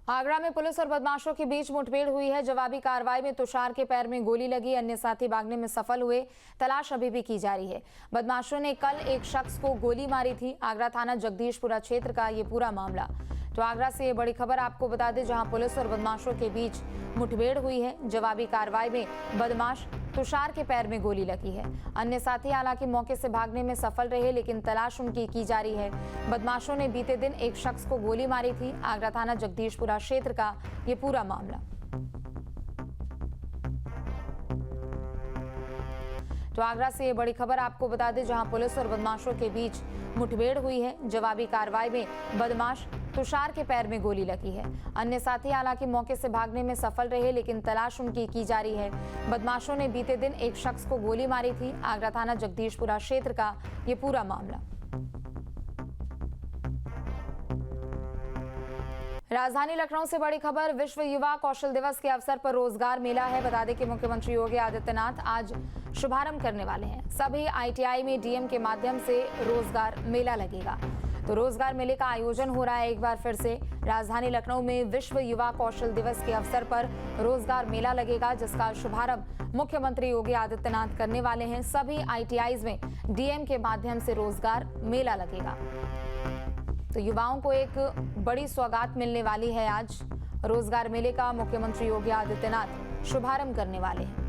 आगरा में पुलिस और बदमाशों के बीच मुठभेड़ हुई है। जवाबी कार्रवाई में तुषार के पैर में गोली लगी, अन्य साथी भागने में सफल हुए। तलाश अभी भी की जा रही है। बदमाशों ने कल एक शख्स को गोली मारी थी। आगरा थाना जगदीशपुरा क्षेत्र का ये पूरा मामला। तो आगरा से ये बड़ी खबर आपको बता दें, जहां पुलिस और बदमाशों के बीच मुठभेड़ हुई है। जवाबी कार्रवाई में बदमाश तुषार के पैर में गोली लगी है। अन्य साथी हालांकि मौके से भागने में सफल रहे, लेकिन तलाश उनकी की जा रही है। बदमाशों ने बीते दिन एक शख्स को गोली मारी थी। आगरा थाना जगदीशपुरा क्षेत्र का ये पूरा मामला। तो आगरा से ये बड़ी खबर आपको बता दें, जहां पुलिस और बदमाशों के बीच मुठभेड़ हुई है। जवाबी कार्रवाई में बदमाश तुषार के पैर में गोली लगी है। अन्य साथी हालांकि मौके से भागने में सफल रहे, लेकिन तलाश उनकी की जा रही है। बदमाशों ने बीते दिन एक शख्स को गोली मारी थी। आगरा थाना जगदीशपुरा क्षेत्र का ये पूरा मामला। राजधानी लखनऊ से बड़ी खबर, विश्व युवा कौशल दिवस के अवसर पर रोजगार मेला है। बता दें कि मुख्यमंत्री योगी आदित्यनाथ आज शुभारंभ करने वाले हैं। सभी आईटीआई में डीएम के माध्यम से रोजगार मेला लगेगा। तो रोजगार मेले का आयोजन हो रहा है एक बार फिर से। राजधानी लखनऊ में विश्व युवा कौशल दिवस के अवसर पर रोजगार मेला लगेगा, जिसका शुभारंभ मुख्यमंत्री योगी आदित्यनाथ करने वाले हैं। सभी आईटीआईज में डीएम के माध्यम से रोजगार मेला लगेगा। तो युवाओं को एक बड़ी सौगात मिलने वाली है। आज रोजगार मेले का मुख्यमंत्री योगी आदित्यनाथ शुभारंभ करने वाले हैं।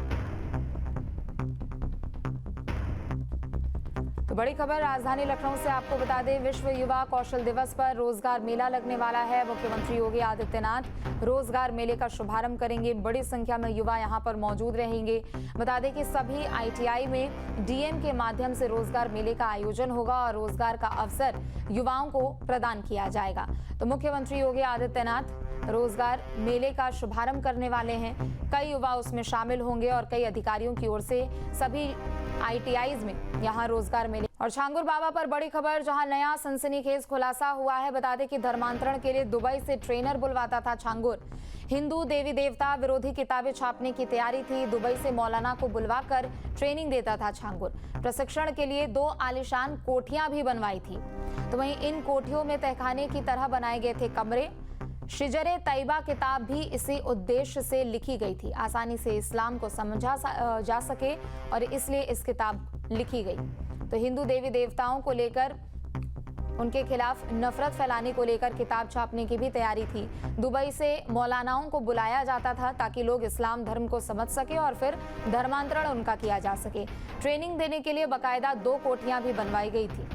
तो बड़ी खबर राजधानी लखनऊ से आपको बता दें, विश्व युवा कौशल दिवस पर रोजगार मेला लगने वाला है। मुख्यमंत्री योगी आदित्यनाथ रोजगार मेले का शुभारंभ करेंगे। बड़ी संख्या में युवा यहां पर मौजूद रहेंगे। बता दें कि सभी आईटीआई में डीएम के माध्यम से रोजगार मेले का आयोजन होगा और रोजगार का अवसर युवाओं को प्रदान किया जाएगा। तो मुख्यमंत्री योगी आदित्यनाथ रोजगार मेले का शुभारंभ करने वाले हैं। कई युवा उसमें शामिल होंगे और कई अधिकारियों की ओर से सभी आईटीआईज में यहां रोजगार मेले। और छांगुर बाबा पर बड़ी खबर, जहां नया सनसनीखेज खुलासा हुआ है। बता दें कि धर्मांतरण के लिए दुबई से ट्रेनर बुलवाता था छांगुर। हिंदू देवी देवता विरोधी किताबें छापने की तैयारी थी। दुबई से मौलाना को बुलवाकर ट्रेनिंग देता था छांगुर। प्रशिक्षण के लिए 2 आलीशान कोठियां भी बनवाई थी। तो वहीं इन कोठियों में तहखाने की तरह बनाए गए थे कमरे। शिजरे तैयबा किताब भी इसी उद्देश्य से लिखी गई थी, आसानी से इस्लाम को समझा जा सके, और इसलिए इस किताब लिखी गई। तो हिंदू देवी देवताओं को लेकर, उनके खिलाफ नफरत फैलाने को लेकर किताब छापने की भी तैयारी थी। दुबई से मौलानाओं को बुलाया जाता था ताकि लोग इस्लाम धर्म को समझ सके और फिर धर्मांतरण उनका किया जा सके। ट्रेनिंग देने के लिए बाकायदा 2 कोठियां भी बनवाई गई थी।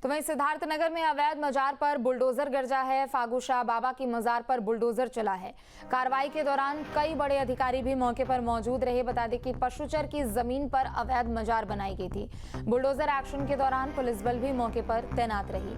तो वहीं सिद्धार्थनगर में अवैध मजार पर बुलडोजर गरजा है। फागू शाह बाबा की मजार पर बुलडोजर चला है। कार्रवाई के दौरान कई बड़े अधिकारी भी मौके पर मौजूद रहे। बता दें कि पशुचर की जमीन पर अवैध मजार बनाई गई थी। बुलडोजर एक्शन के दौरान पुलिस बल भी मौके पर तैनात रही।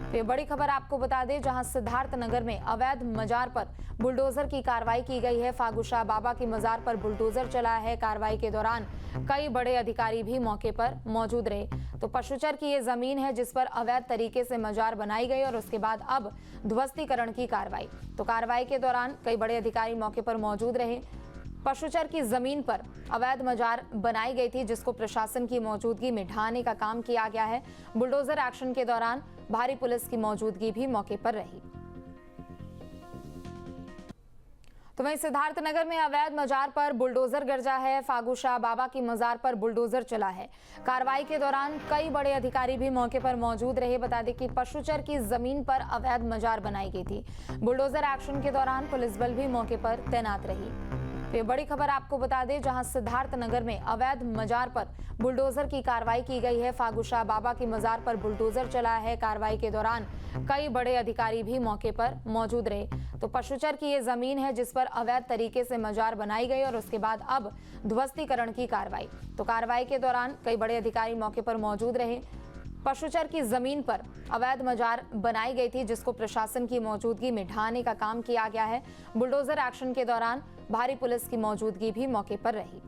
तो ये बड़ी खबर आपको बता दें, जहां सिद्धार्थनगर में अवैध मजार पर बुलडोजर की कार्रवाई की गई है। फागू शाह बाबा की मजार पर बुलडोजर चला है। कार्रवाई के दौरान कई बड़े अधिकारी भी मौके पर मौजूद रहे। तो पशुचर की ये जमीन है जिस पर अवैध तरीके से मजार बनाई गई और उसके बाद अब ध्वस्तीकरण की कार्रवाई। तो कार्रवाई के दौरान कई बड़े अधिकारी मौके पर मौजूद रहे। पशुचर की जमीन पर अवैध मजार बनाई गई थी, जिसको प्रशासन की मौजूदगी में ढहाने का काम किया गया है। बुलडोजर एक्शन के दौरान भारी पुलिस की मौजूदगी भी मौके पर रही। तो वहीं सिद्धार्थनगर में अवैध मजार पर बुलडोजर गरजा है। फागू शाह बाबा की मजार पर बुलडोजर चला है। कार्रवाई के दौरान कई बड़े अधिकारी भी मौके पर मौजूद रहे। बता दें कि पशुचर की जमीन पर अवैध मजार बनाई गई थी। बुलडोजर एक्शन के दौरान पुलिस बल भी मौके पर तैनात रही। ये बड़ी खबर आपको बता दें, जहां सिद्धार्थनगर में अवैध मजार पर बुलडोजर की कार्रवाई की गई है। फागू शाह बाबा की मजार पर बुलडोजर चला है। कार्रवाई के दौरान कई बड़े अधिकारी भी मौके पर मौजूद रहे। तो पशुचर की ये जमीन है जिस पर अवैध तरीके से मजार बनाई गई और उसके बाद अब ध्वस्तीकरण की कार्रवाई। तो कार्रवाई के दौरान कई बड़े अधिकारी मौके पर मौजूद रहे। पशुचर की जमीन पर अवैध मजार बनाई गई थी, जिसको प्रशासन की मौजूदगी में ढहाने का काम किया गया है। बुलडोजर एक्शन के दौरान भारी पुलिस की मौजूदगी भी मौके पर रही।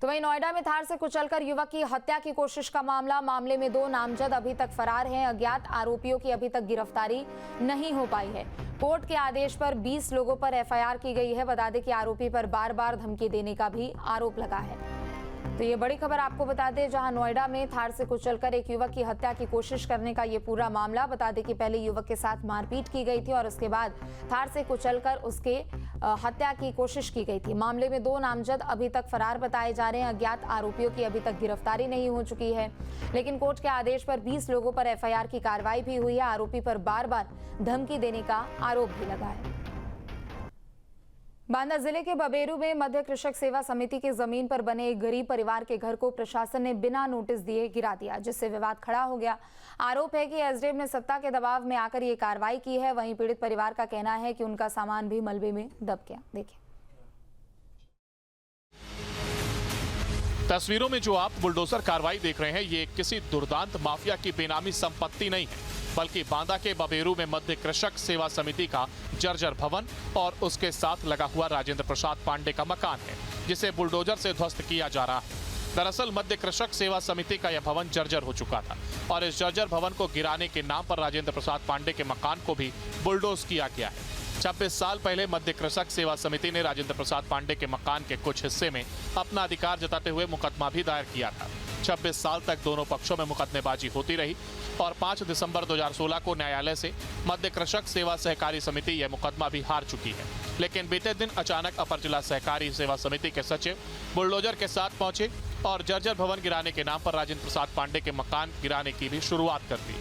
तो वहीं नोएडा में थार से कुचलकर युवक की हत्या की कोशिश का मामले में 2 नामजद अभी तक फरार हैं। अज्ञात आरोपियों की अभी तक गिरफ्तारी नहीं हो पाई है। कोर्ट के आदेश पर 20 लोगों पर एफआईआर की गई है। बता दें कि आरोपी पर बार बार धमकी देने का भी आरोप लगा है। तो ये बड़ी खबर आपको बता दें, जहां नोएडा में थार से कुचलकर एक युवक की हत्या की कोशिश करने का ये पूरा मामला। बता दें कि पहले युवक के साथ मारपीट की गई थी और उसके बाद थार से कुचलकर उसके हत्या की कोशिश की गई थी। मामले में 2 नामजद अभी तक फरार बताए जा रहे हैं। अज्ञात आरोपियों की अभी तक गिरफ्तारी नहीं हो चुकी है, लेकिन कोर्ट के आदेश पर 20 लोगों पर एफआईआर की कार्रवाई भी हुई है। आरोपी पर बार-बार धमकी देने का आरोप भी लगा है। बांदा जिले के बबेरू में मध्य कृषक सेवा समिति की जमीन पर बने एक गरीब परिवार के घर को प्रशासन ने बिना नोटिस दिए गिरा दिया, जिससे विवाद खड़ा हो गया। आरोप है कि एसडीएम ने सत्ता के दबाव में आकर ये कार्रवाई की है। वहीं पीड़ित परिवार का कहना है कि उनका सामान भी मलबे में दब गया। देखिए तस्वीरों में जो आप बुलडोजर कार्रवाई देख रहे हैं, ये किसी दुर्दांत माफिया की बेनामी संपत्ति नहीं है, बल्कि बांदा के बबेरू में मध्य कृषक सेवा समिति का जर्जर भवन और उसके साथ लगा हुआ राजेंद्र प्रसाद पांडे का मकान है, जिसे बुलडोजर से ध्वस्त किया जा रहा है। दरअसल मध्य कृषक सेवा समिति का यह भवन जर्जर हो चुका था और इस जर्जर भवन को गिराने के नाम पर राजेंद्र प्रसाद पांडे के मकान को भी बुलडोज किया गया है। 26 साल पहले मध्य कृषक सेवा समिति ने राजेंद्र प्रसाद पांडे के मकान के कुछ हिस्से में अपना अधिकार जताते हुए मुकदमा भी दायर किया था। 26 साल तक दोनों पक्षों में मुकदमेबाजी होती रही और 5 दिसंबर 2016 को न्यायालय से मध्य कृषक सेवा सहकारी समिति यह मुकदमा भी हार चुकी है। लेकिन बीते दिन अचानक अपर जिला सहकारी सेवा समिति के सचिव बुलडोजर के साथ पहुंचे और जर्जर भवन गिराने के नाम पर राजेंद्र प्रसाद पांडे के मकान गिराने की भी शुरुआत कर दी।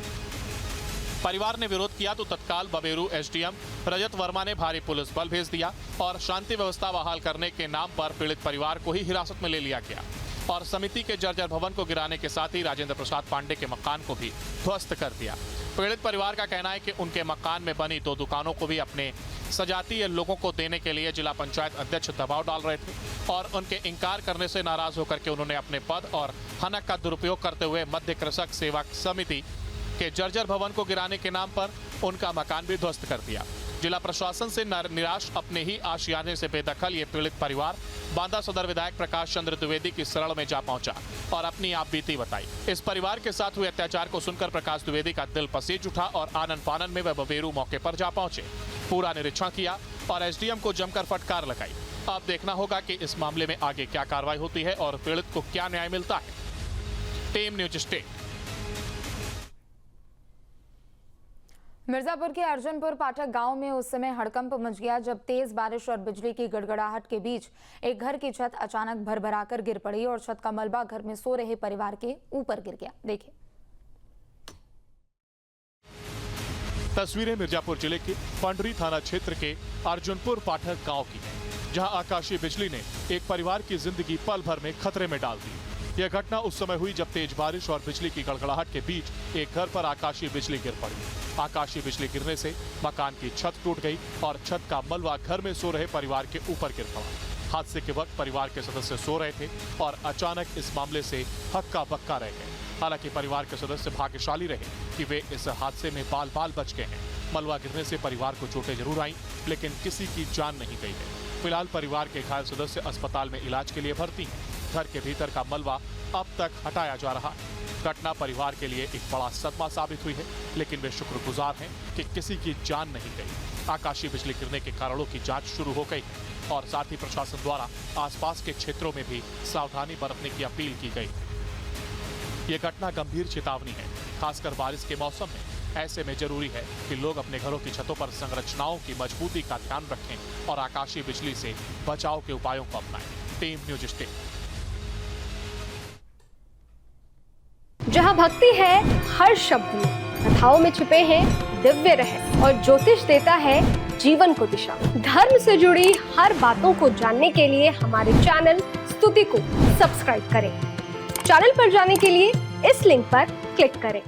परिवार ने विरोध किया तो तत्काल बबेरू एसडीएम रजत वर्मा ने भारी पुलिस बल भेज दिया और शांति व्यवस्था बहाल करने के नाम पर पीड़ित परिवार को ही हिरासत में ले लिया गया और समिति के जर्जर भवन को गिराने के साथ ही राजेंद्र प्रसाद पांडे के मकान को भी ध्वस्त कर दिया। पीड़ित परिवार का कहना है कि उनके मकान में बनी 2 दुकानों को भी अपने सजातीय लोगों को देने के लिए जिला पंचायत अध्यक्ष दबाव डाल रहे थे और उनके इंकार करने से नाराज होकर के उन्होंने अपने पद और हनक का दुरुपयोग करते हुए मध्य कृषक सेवा समिति के जर्जर भवन को गिराने के नाम पर उनका मकान भी ध्वस्त कर दिया। जिला प्रशासन से निराश अपने ही आशियाने से बेदखल ये पीड़ित परिवार बांदा सदर विधायक प्रकाश चंद्र द्विवेदी की शरण में जा पहुंचा और अपनी आप बीती बताई। इस परिवार के साथ हुए अत्याचार को सुनकर प्रकाश द्विवेदी का दिल पसीज उठा और आनन फानन में वह बबेरू मौके पर जा पहुंचे, पूरा निरीक्षण किया और एसडीएम को जमकर फटकार लगाई। अब देखना होगा कि इस मामले में आगे क्या कार्रवाई होती है और पीड़ित को क्या न्याय मिलता है। Team news state. मिर्जापुर के अर्जुनपुर पाठक गांव में उस समय हड़कंप मच गया जब तेज बारिश और बिजली की गड़गड़ाहट के बीच एक घर की छत अचानक भरभराकर गिर पड़ी और छत का मलबा घर में सो रहे परिवार के ऊपर गिर गया। देखिए तस्वीरें मिर्जापुर जिले के पंडरी थाना क्षेत्र के अर्जुनपुर पाठक गांव की है, जहां आकाशीय बिजली ने एक परिवार की जिंदगी पल भर में खतरे में डाल दी। यह घटना उस समय हुई जब तेज बारिश और बिजली की गड़गड़ाहट के बीच एक घर पर आकाशीय बिजली गिर पड़ी। आकाशीय बिजली गिरने से मकान की छत टूट गई और छत का मलबा घर में सो रहे परिवार के ऊपर गिर पड़ा। हादसे के वक्त परिवार के सदस्य सो रहे थे और अचानक इस मामले से हक्का बक्का रह गए। हालांकि परिवार के सदस्य भाग्यशाली रहे कि वे इस हादसे में बाल बाल बच गए हैं। मलबा गिरने से परिवार को चोटें जरूर आईं, लेकिन किसी की जान नहीं गई है। फिलहाल परिवार के घायल सदस्य अस्पताल में इलाज के लिए भर्ती हैं। घर के भीतर का मलबा अब तक हटाया जा रहा है। घटना परिवार के लिए एक बड़ा सदमा साबित हुई है, लेकिन वे शुक्रगुजार हैं कि किसी की जान नहीं गई। आकाशीय बिजली गिरने के कारणों की जांच शुरू हो गई है और साथ ही प्रशासन द्वारा आसपास के क्षेत्रों में भी सावधानी बरतने की अपील की गई है। ये घटना गंभीर चेतावनी है, खासकर बारिश के मौसम में। ऐसे में जरूरी है कि लोग अपने घरों की छतों पर संरचनाओं की मजबूती का ध्यान रखें और आकाशीय बिजली से बचाव के उपायों को अपनाएं। Team news state. जहां भक्ति है हर शब्द में, कथाओं में छुपे हैं दिव्य रहस्य और ज्योतिष देता है जीवन को दिशा। धर्म से जुड़ी हर बातों को जानने के लिए हमारे चैनल स्तुति को सब्सक्राइब करें। चैनल पर जाने के लिए इस लिंक पर क्लिक करें।